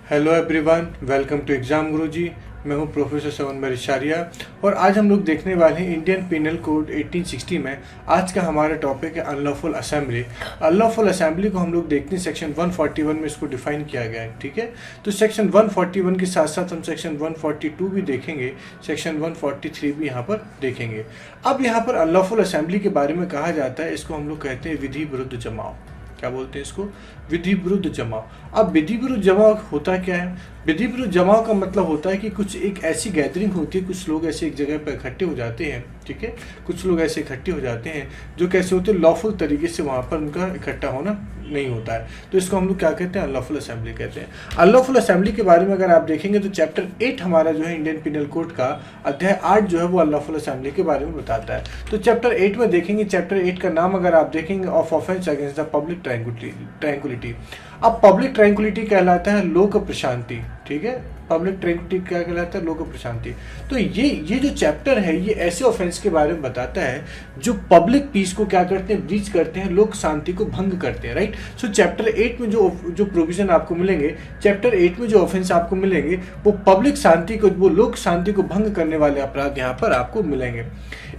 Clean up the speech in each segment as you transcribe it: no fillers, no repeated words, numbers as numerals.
Hello everyone, welcome to exam Guruji. मैं हूं professor सवनमर इशारिया और आज हम लोग देखने वाले हैं इंडियन पिनल कोड 1860 में आज का हमारा टॉपिक है अनलॉफुल असेंबली। अनलॉफुल असेंबली को हम लोग देखते हैं सेक्शन 141 में इसको डिफाइन किया गया है। ठीक है, तो सेक्शन 141 के साथ साथ हम सेक्शन 142 भी देखेंगे, सेक्शन 143 भी यहाँ पर देखेंगे। अब यहाँ पर अनलॉफुल असेंबली के बारे में कहा जाता है, इसको हम लोग कहते हैं विधि विरुद्ध जमाव। क्या बोलते हैं इसको? विधि विरुद्ध जमाव। अब विधि विरुद्ध जमाव होता क्या है? विधि विरुद्ध जमाव का मतलब होता है कि कुछ एक ऐसी गैदरिंग होती है, कुछ लोग ऐसे एक जगह पर इकट्ठे हो जाते हैं। ठीक है, कुछ लोग ऐसे इकट्ठे हो जाते हैं जो कैसे होते हैं, लॉफुल तरीके से वहाँ पर उनका इकट्ठा होना नहीं होता है, तो इसको हम लोग क्या कहते हैं? अनलॉफुल असेंबली कहते हैं। अनलॉफुल असेंबली के बारे में अगर आप देखेंगे तो चैप्टर 8 हमारा जो है इंडियन पिनल कोड का अध्याय 8 जो है वो अनलॉफुल असेंबली के बारे में बताता है। तो चैप्टर 8 में देखेंगे, चैप्टर 8 का नाम अगर आप देखेंगे of offence against the public tranquillity. अब पब्लिक ट्रैंक्विलिटी कहलाता है लोक प्रशांति। ठीक है, पब्लिक ट्रैंक्विलिटी क्या कहलाता है? लोक प्रशांति। तो ये जो चैप्टर है ये ऐसे ऑफेंस के बारे में बताता है जो पब्लिक पीस को क्या करते हैं? ब्रीच करते हैं, लोक शांति को भंग करते हैं। राइट। सो चैप्टर 8 में जो प्रोविजन आपको मिलेंगे, चैप्टर 8 में जो ऑफेंस आपको मिलेंगे वो पब्लिक शांति को, वो लोक शांति को भंग करने वाले अपराध यहाँ पर आपको मिलेंगे।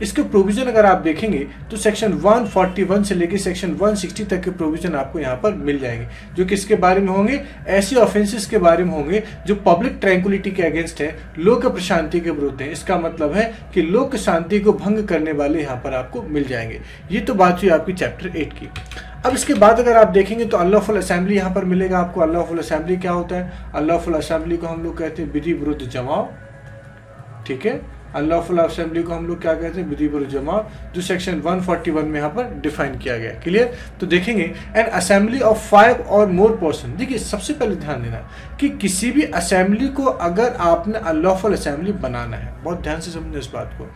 इसके प्रोविजन अगर आप देखेंगे तो सेक्शन 141 से लेकर सेक्शन 160 तक के प्रोविजन आपको यहाँ पर मिल जाएंगे, जो किसके बारे में होंगे? ऐसे ऑफेंसेस के बारे में होंगे जो पब्लिक ट्रैंक्विलिटी के अगेंस्ट है, लोक प्रशांति के विरुद्ध है। इसका मतलब है कि लोक शांति को भंग करने वाले यहाँ पर आपको मिल जाएंगे। ये तो बात हुई आपकी चैप्टर 8 की। अब इसके बाद अगर आप देखेंगे तो अनलॉफुल असेंबली यहाँ पर मिलेगा आपको। अनलॉफुल असेंबली क्या होता है? अनलॉफुल असेंबली को हम लोग कहते हैं विधि विरुद्ध जमाव। ठीक है, अनलॉफुल असेंबली को हम लोग क्या कहते हैं? विधि विरुद्ध जमाव, जो सेक्शन 141 में यहाँ पर डिफाइन किया गया। क्लियर? तो देखेंगे N assembly of 5 or more person. देखिए, सबसे पहले ध्यान देना कि किसी भी असेंबली को अगर आपने अनलॉफुल असेंबली बनाना है, बहुत ध्यान से समझना इस बात को,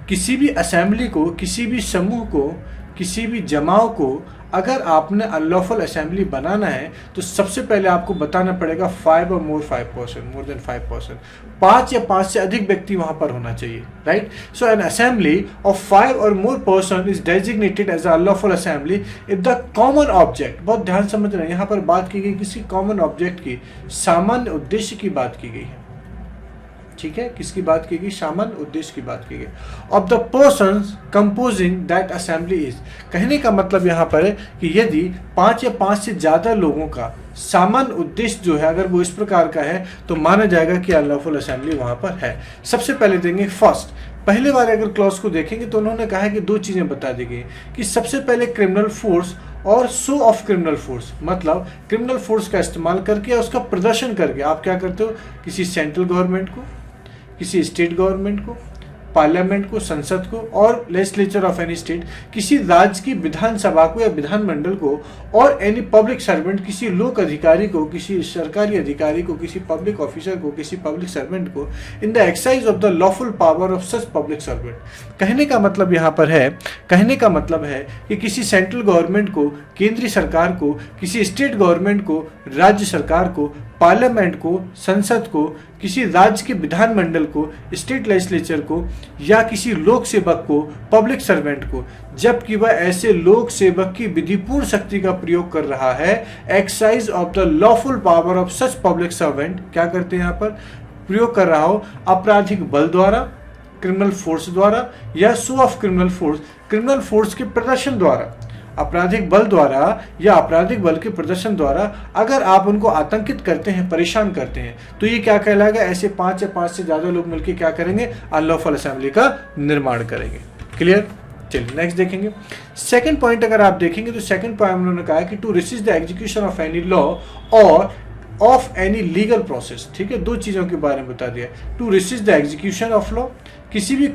किसी भी असेंबली को, किसी भी समूह को, किसी भी जमाव को अगर आपने अनलॉफुल असेंबली बनाना है तो सबसे पहले आपको बताना पड़ेगा 5 और मोर 5%, मोर देन 5%, 5 या 5 से अधिक व्यक्ति वहां पर होना चाहिए। Right. So an assembly of 5 or more person is designated as unlawful assembly if the common object, बहुत ध्यान समझ रहे हैं, यहाँ पर बात की गई किसी कॉमन ऑब्जेक्ट की, सामान्य उद्देश्य की बात की गई है। ठीक है, किसकी बात की गई? सामान्य उद्देश्य की बात की गई। Of the persons composing that assembly is, कहने का मतलब यहाँ पर है कि यदि 5 या 5 से ज्यादा लोगों का सामान्य उद्देश्य जो है अगर वो इस प्रकार का है तो माना जाएगा कि अनलॉफुल असेंबली वहां पर है। सबसे पहले देंगे फर्स्ट, पहले वाले अगर क्लॉज को देखेंगे तो उन्होंने कहा है कि 2 चीजें बता दी गई कि सबसे पहले क्रिमिनल फोर्स और शो ऑफ क्रिमिनल फोर्स, मतलब क्रिमिनल फोर्स का इस्तेमाल करके, उसका प्रदर्शन करके आप क्या करते हो? किसी सेंट्रल गवर्नमेंट को, किसी स्टेट गवर्नमेंट को, पार्लियामेंट को, संसद को और लेजिस्लेचर ऑफ एनी स्टेट, किसी राज्य की विधानसभा को या विधानमंडल को, और एनी पब्लिक सर्वेंट, किसी लोक अधिकारी को, किसी सरकारी अधिकारी को, किसी पब्लिक ऑफिसर को, किसी पब्लिक सर्वेंट को, in the exercise of the lawful power of such public servant. कहने का मतलब यहाँ पर है, कहने का मतलब है कि किसी सेंट्रल गवर्नमेंट को, केंद्रीय सरकार को, किसी स्टेट गवर्नमेंट को, राज्य सरकार को, पार्लियामेंट को, संसद को, किसी राज्य के विधानमंडल को, स्टेट लेजिस्लेचर को, या किसी लोक सेवक को, पब्लिक सर्वेंट को, जबकि वह ऐसे लोक सेवक की विधिपूर्ण शक्ति का प्रयोग कर रहा है, exercise of the lawful power of such public servant, क्या करते हैं यहाँ पर? प्रयोग कर रहा हो आपराधिक बल द्वारा, क्रिमिनल फोर्स द्वारा, या show off criminal force, criminal force के प्रदर्शन द्वारा, आपराधिक बल द्वारा या आपराधिक बल के प्रदर्शन द्वारा अगर आप उनको आतंकित करते हैं, परेशान करते हैं, तो ये क्या कहलाएगा? ऐसे 5 या 5 से ज्यादा लोग मिलकर क्या करेंगे? अनलॉफुल असेंबली का निर्माण करेंगे। क्लियर? चलिए नेक्स्ट देखेंगे। सेकंड पॉइंट अगर आप देखेंगे तो सेकंड पॉइंट उन्होंने कहा है कि to resist the execution of any law or of any legal process. ठीक है, 2 चीजों के बारे में बता दिया। To resist the execution of law, किसी भी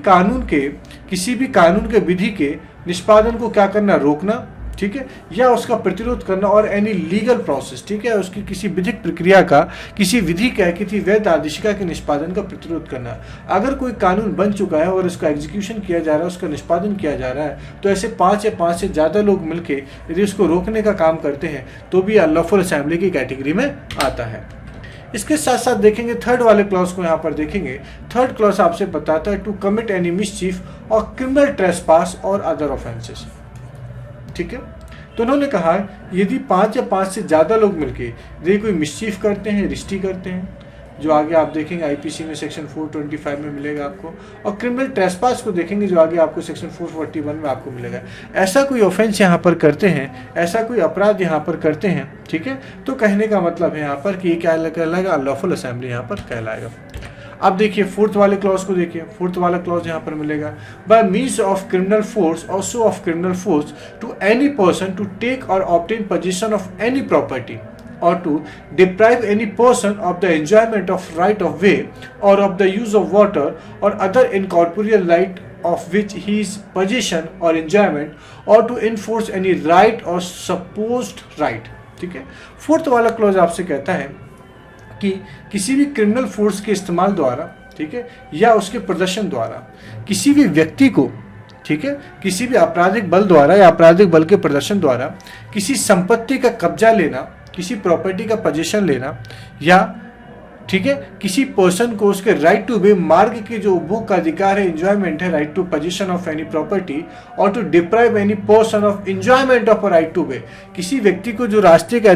कानून के विधि के निष्पादन को क्या करना? रोकना। ठीक है, या उसका प्रतिरोध करना, और एनी लीगल प्रोसेस, ठीक है, उसकी किसी विधिक प्रक्रिया का, किसी विधि का, किसी वैध आदेशिका के निष्पादन का प्रतिरोध करना। अगर कोई कानून बन चुका है और उसका एग्जीक्यूशन किया जा रहा है, उसका निष्पादन किया जा रहा है, तो ऐसे 5 या 5 से ज्यादा लोग मिलकर यदि उसको रोकने का काम करते हैं तो भी अनलॉफुल असेंबली की कैटेगरी में आता है। इसके साथ साथ देखेंगे थर्ड वाले क्लॉज को यहाँ पर देखेंगे। थर्ड क्लॉज आपसे बताता है टू कमिट एनी मिसचीफ और क्रिमिनल ट्रेसपास और अदर ऑफेंसेस। ठीक है, तो उन्होंने कहा यदि 5 या 5 से ज़्यादा लोग मिलके यदि कोई मिसचीफ करते हैं, रिश्ती करते हैं, जो आगे आप देखेंगे आईपीसी में सेक्शन 425 में मिलेगा आपको, और क्रिमिनल ट्रेसपास को देखेंगे जो आगे आपको सेक्शन 441 में आपको मिलेगा। ऐसा कोई ऑफेंस यहाँ पर करते हैं, ऐसा कोई अपराध यहाँ पर करते हैं, ठीक है, तो कहने का मतलब है यहाँ पर कि ये क्या कहलाएगा, अनलॉफुल असेंबली यहाँ पर कहलाएगा। अब देखिए फोर्थ वाले क्लॉज को देखिए, फोर्थ वाला क्लॉज यहाँ पर मिलेगा, by means of criminal force और show of criminal force to any person to take और obtain possession of any property or to deprive any person of the enjoyment of right of way or of the use of water or other incorporeal right of which he is possession or enjoyment or to enforce any right or supposed right। ठीक है, fourth वाला clause आपसे कहता है कि किसी भी criminal force के इस्तेमाल द्वारा, ठीक है, या उसके प्रदर्शन द्वारा किसी भी व्यक्ति को, ठीक है, किसी भी आपराधिक बल द्वारा या आपराधिक बल के प्रदर्शन द्वारा किसी संपत्ति का कब्जा लेना, किसी प्रॉपर्टी का पोजीशन लेना, या ठीक है किसी पर्सन को उसके राइट टू वे मार्ग के जो उपभोग का अधिकार है, एंजॉयमेंट है, right to possession of any property, और to deprive any person of enjoyment of right to way, किसी व्यक्ति को जो रास्ते का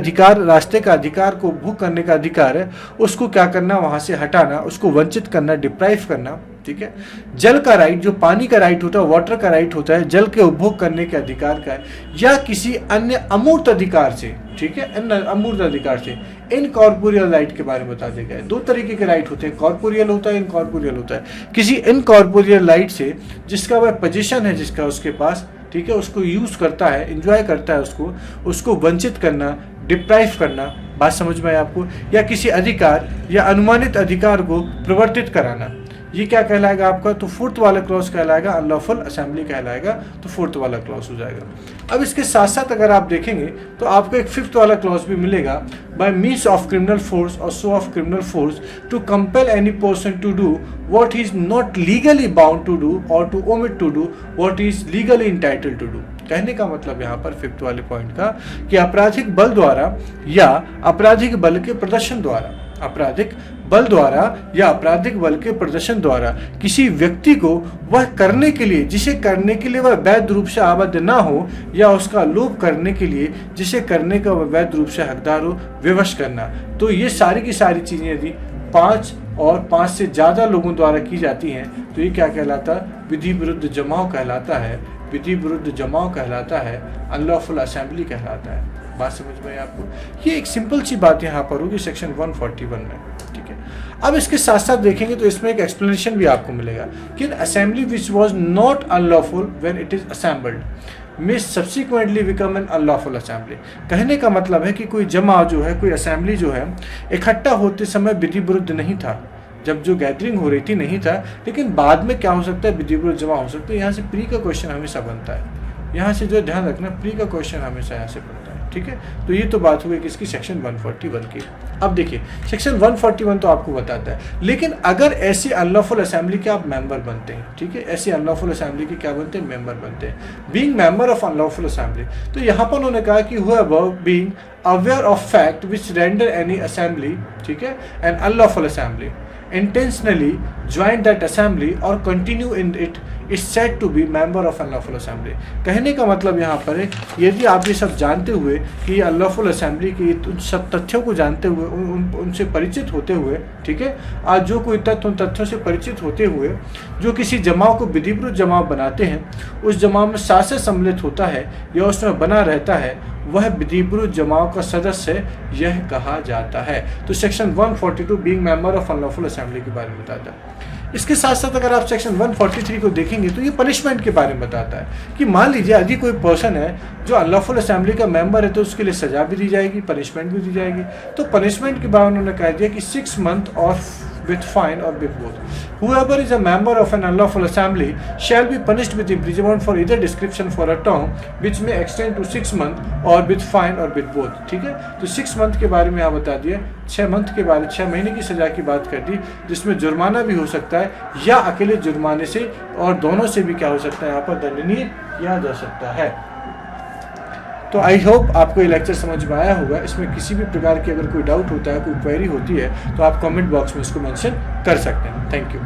अधिकार को उपभोग करने का अधिकार है उसको क्या करना, वहां से हटाना, उसको वंचित करना, डिप्राइव करना। ठीक है, जल का राइट, जो पानी का राइट होता है, वाटर का राइट होता है, जल के उपभोग करने के अधिकार का है, या किसी अन्य अमूर्त अधिकार से, ठीक है, अन्य अमूर्त अधिकार से, इनकॉर्पोरियल राइट के बारे में बता दिया गया है। दो तरीके के राइट होते हैं, कॉर्पोरियल होता है, इनकॉर्पोरियल होता है। किसी इनकॉर्पोरियल राइट से जिसका वह पोजीशन है, जिसका उसके पास, ठीक है, उसको यूज करता है, एंजॉय करता है, उसको वंचित करना, डिप्राइव करना, बात समझ में आए आपको, या किसी अधिकार या अनुमानित अधिकार को प्रवर्तित कराना, ये क्या कहलाएगा आपका, तो फोर्थ वाला क्लॉज कहलाएगा, अनलॉफुल असेंबली कहलाएगा, तो फोर्थ वाला क्लॉज हो जाएगा। अब इसके साथ साथ अगर आप देखेंगे तो आपको एक फिफ्थ वाला क्लॉज भी मिलेगा, by means of criminal force और show of criminal force to compel any person to do what he is not legally bound to do और to omit to do what he is legally entitled to do. कहने का मतलब यहाँ पर fifth वाले point का कि आपराधिक बल द्वारा या आपराधिक बल के प्रदर्शन द्वारा, आपराधिक बल द्वारा या आपराधिक बल के प्रदर्शन द्वारा किसी व्यक्ति को वह करने के लिए जिसे करने के लिए वह वैध रूप से आबद्ध ना हो, या उसका लोभ करने के लिए जिसे करने का वह वैध रूप से हकदार हो, विवश करना। तो ये सारी की सारी चीजें यदि 5 और 5 से ज्यादा लोगों द्वारा की जाती हैं तो ये क्या कहलाता है, विधि विरुद्ध जमाव कहलाता है, विधि विरुद्ध जमाव कहलाता है, अनलॉफुल असेंबली कहलाता है। बात समझ में आपको, ये एक सिंपल सी बात यहाँ पर होगी सेक्शन 141 में। ठीक है, अब इसके साथ साथ देखेंगे तो इसमें एक एक्सप्लेनेशन भी आपको मिलेगा कि assembly which was not unlawful when it is assembled may subsequently become an unlawful assembly. कहने का मतलब है कि कोई जमा जो है, कोई असेंबली जो है, इकट्ठा होते समय विधि विरुद्ध नहीं था, जब जो गैदरिंग हो रही थी नहीं था, लेकिन बाद में क्या हो सकता है, विधि विरुद्ध जमा हो सकता है। यहाँ से प्री का क्वेश्चन हमेशा बनता है, यहाँ से जो ध्यान रखना, प्री का क्वेश्चन हमेशा यहाँ से बनता है। ठीक है, तो ये तो बात हुई किसकी, सेक्शन 141 की। अब देखिए सेक्शन 141 तो आपको बताता है, लेकिन अगर ऐसी अनलॉफुल असेंबली के आप मेंबर बनते हैं, ठीक है, ऐसी अनलॉफुल असेंबली के क्या बनते हैं, मेंबर बनते हैं, being member of unlawful assembly. तो यहाँ पर उन्होंने कहा कि whoever being aware of fact which render any assembly, ठीक है, an unlawful assembly, intentionally join that assembly or continue in it is said to be member of unlawful assembly। कहने का मतलब यहाँ पर है, यदि आप ये सब जानते हुए कि अनलॉफुल असेंबली की उन सब तथ्यों को जानते हुए, उनसे परिचित होते हुए, ठीक है, आज जो कोई तथ्य उन तथ्यों से परिचित होते हुए जो किसी जमाव को विधिविरुद्ध जमाव बनाते हैं, उस जमाव में साथ सम्मिलित होता है या उसमें बना रहता है, वह विधिविरुद्ध जमाव का सदस्य यह कहा जाता है। तो section 142 being member of unlawful assembly के बारे में बताता है। इसके साथ साथ अगर आप सेक्शन 143 को देखेंगे तो ये पनिशमेंट के बारे में बताता है कि मान लीजिए यदि कोई पर्सन है जो अनलॉफुल असेंबली का मेंबर है तो उसके लिए सजा भी दी जाएगी, पनिशमेंट भी दी जाएगी। तो पनिशमेंट के बारे में उन्होंने कह दिया कि 6 months और with fine or with both. Whoever is a member of an unlawful assembly shall be punished with imprisonment for either description for a term which may extend to 6 months or with fine or with both। ठीक है, तो 6 month के बारे में यहाँ बता दिया, 6 month के बारे 6 महीने की सजा की बात कर दी, जिसमें जुर्माना भी हो सकता है या अकेले जुर्माने से, और दोनों से भी क्या हो सकता है, यहाँ पर दंडनीय किया जा सकता है। तो आई होप आपको ये लेक्चर समझ में आया होगा। इसमें किसी भी प्रकार की अगर कोई डाउट होता है, कोई क्वेरी होती है, तो आप कमेंट बॉक्स में इसको मेंशन कर सकते हैं। Thank you.